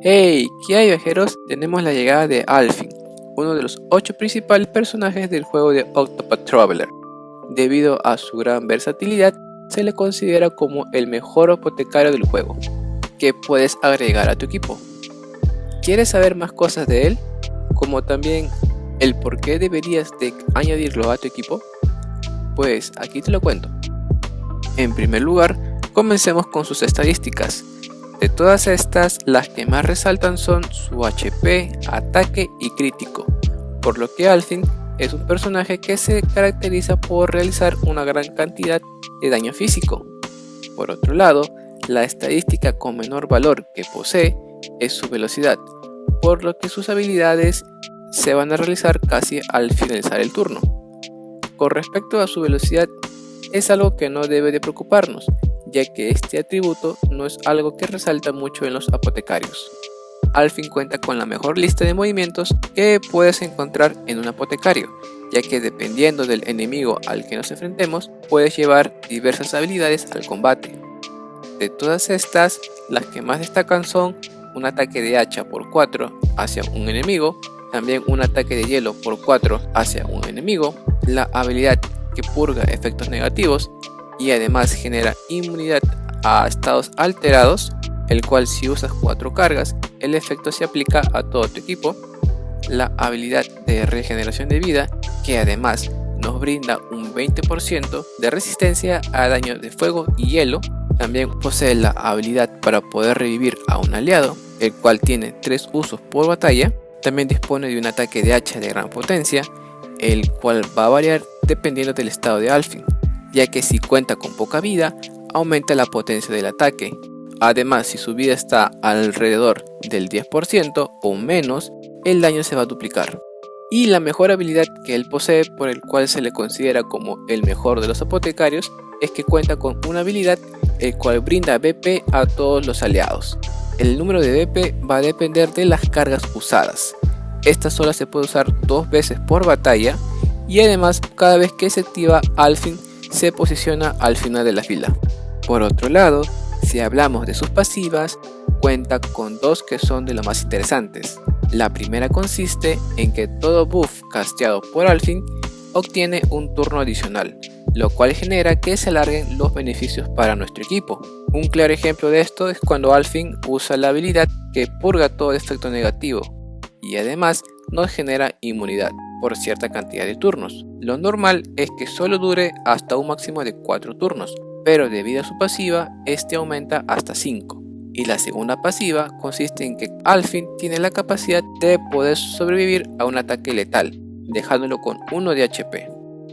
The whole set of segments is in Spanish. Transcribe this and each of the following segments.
Hey, ¿qué hay, viajeros? Tenemos la llegada de Alfyn, uno de los 8 principales personajes del juego de Octopath Traveler. Debido a su gran versatilidad, se le considera como el mejor apotecario del juego, que puedes agregar a tu equipo. ¿Quieres saber más cosas de él? Como también el por qué deberías de añadirlo a tu equipo? Pues aquí te lo cuento. En primer lugar, comencemos con sus estadísticas. De todas estas, las que más resaltan son su HP, ataque y crítico, por lo que Alfyn es un personaje que se caracteriza por realizar una gran cantidad de daño físico. Por otro lado, la estadística con menor valor que posee es su velocidad, por lo que sus habilidades se van a realizar casi al finalizar el turno. Con respecto a su velocidad, es algo que no debe de preocuparnos, ya que este atributo no es algo que resalta mucho en los apotecarios. Alfyn cuenta con la mejor lista de movimientos que puedes encontrar en un apotecario, ya que dependiendo del enemigo al que nos enfrentemos, puedes llevar diversas habilidades al combate. De todas estas, las que más destacan son un ataque de hacha por 4 hacia un enemigo, también un ataque de hielo por 4 hacia un enemigo, la habilidad que purga efectos negativos y además genera inmunidad a estados alterados, el cual si usas 4 cargas, el efecto se aplica a todo tu equipo, la habilidad de regeneración de vida, que además nos brinda un 20% de resistencia a daño de fuego y hielo. También posee la habilidad para poder revivir a un aliado, el cual tiene 3 usos por batalla. También dispone de un ataque de hacha de gran potencia, el cual va a variar dependiendo del estado de Alfyn, ya que si cuenta con poca vida, aumenta la potencia del ataque. Además, si su vida está alrededor del 10% o menos, el daño se va a duplicar. Y la mejor habilidad que él posee, por el cual se le considera como el mejor de los apotecarios, es que cuenta con una habilidad el cual brinda BP a todos los aliados. El número de BP va a depender de las cargas usadas. Esta sola se puede usar 2 veces por batalla y además cada vez que se activa Alfyn se posiciona al final de la fila. Por otro lado, si hablamos de sus pasivas, cuenta con 2 que son de lo más interesantes. La primera consiste en que todo buff casteado por Alfyn obtiene un turno adicional, lo cual genera que se alarguen los beneficios para nuestro equipo. Un claro ejemplo de esto es cuando Alfyn usa la habilidad que purga todo efecto negativo y además nos genera inmunidad por cierta cantidad de turnos. Lo normal es que solo dure hasta un máximo de 4 turnos, pero debido a su pasiva, este aumenta hasta 5. Y la segunda pasiva consiste en que Alfyn tiene la capacidad de poder sobrevivir a un ataque letal, dejándolo con 1 de HP.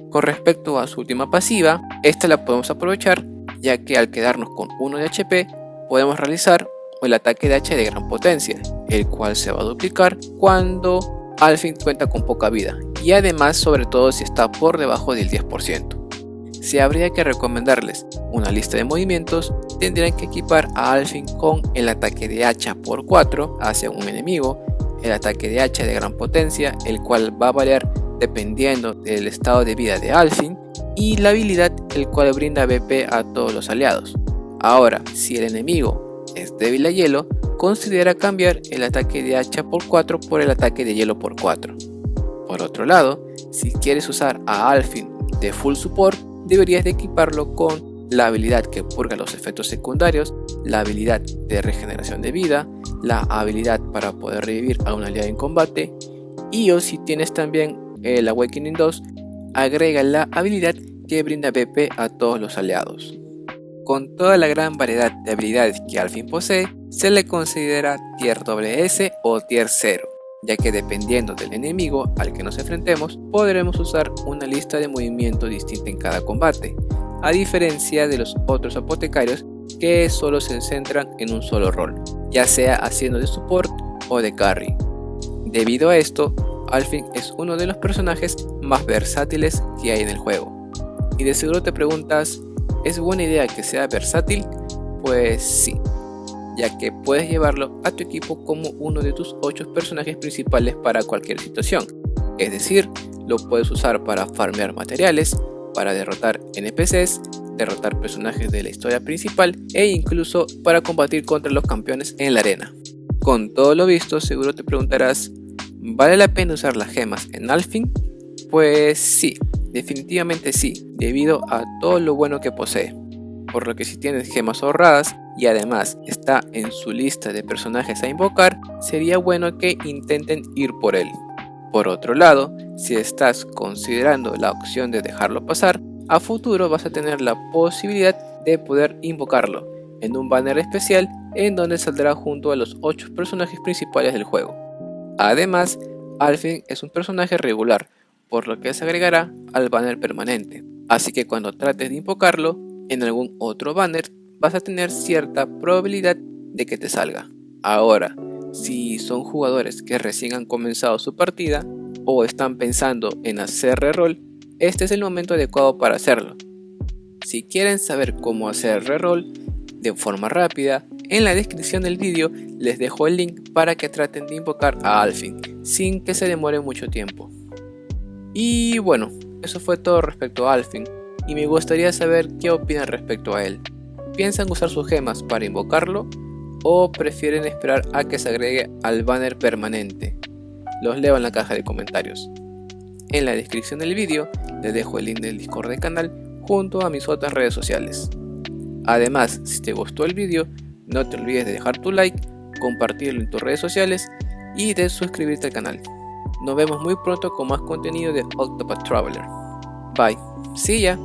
Con respecto a su última pasiva, esta la podemos aprovechar, ya que al quedarnos con 1 de HP, podemos realizar el ataque de hacha de gran potencia, el cual se va a duplicar cuando Alfyn cuenta con poca vida, y además sobre todo si está por debajo del 10%. Si habría que recomendarles una lista de movimientos, tendrían que equipar a Alfyn con el ataque de hacha por 4 hacia un enemigo, el ataque de hacha de gran potencia, el cual va a variar dependiendo del estado de vida de Alfyn, y la habilidad el cual brinda BP a todos los aliados. Ahora, si el enemigo es débil a hielo, considera cambiar el ataque de hacha por 4 por el ataque de hielo por 4. Por otro lado, si quieres usar a Alfyn de full support, deberías de equiparlo con la habilidad que purga los efectos secundarios, la habilidad de regeneración de vida, la habilidad para poder revivir a un aliado en combate, y o si tienes también el Awakening 2, agrega la habilidad que brinda BP a todos los aliados. Con toda la gran variedad de habilidades que Alfyn posee, se le considera Tier SS o Tier 0, ya que dependiendo del enemigo al que nos enfrentemos, podremos usar una lista de movimiento distinta en cada combate, a diferencia de los otros apotecarios que solo se centran en un solo rol, ya sea haciendo de support o de carry. Debido a esto, Alfyn es uno de los personajes más versátiles que hay en el juego. Y de seguro te preguntas, ¿es buena idea que sea versátil? Pues sí, ya que puedes llevarlo a tu equipo como uno de tus 8 personajes principales para cualquier situación. Es decir, lo puedes usar para farmear materiales, para derrotar NPCs, derrotar personajes de la historia principal e incluso para combatir contra los campeones en la arena. Con todo lo visto, seguro te preguntarás, ¿vale la pena usar las gemas en Alfyn? Pues sí, definitivamente sí, debido a todo lo bueno que posee. Por lo que si tienes gemas ahorradas y además está en su lista de personajes a invocar, sería bueno que intenten ir por él. Por otro lado, si estás considerando la opción de dejarlo pasar, a futuro vas a tener la posibilidad de poder invocarlo en un banner especial en donde saldrá junto a los 8 personajes principales del juego. Además, Alfyn es un personaje regular, por lo que se agregará al banner permanente, así que cuando trates de invocarlo en algún otro banner vas a tener cierta probabilidad de que te salga. Ahora, si son jugadores que recién han comenzado su partida o están pensando en hacer reroll, este es el momento adecuado para hacerlo. Si quieren saber cómo hacer reroll de forma rápida, en la descripción del vídeo les dejo el link para que traten de invocar a Alfyn sin que se demore mucho tiempo. Y bueno, eso fue todo respecto a Alfyn, y me gustaría saber qué opinan respecto a él. ¿Piensan usar sus gemas para invocarlo o prefieren esperar a que se agregue al banner permanente? Los leo en la caja de comentarios. En la descripción del vídeo les dejo el link del Discord del canal junto a mis otras redes sociales. Además, si te gustó el vídeo, no te olvides de dejar tu like, compartirlo en tus redes sociales y de suscribirte al canal. Nos vemos muy pronto con más contenido de Octopath Traveler. Bye. See ya.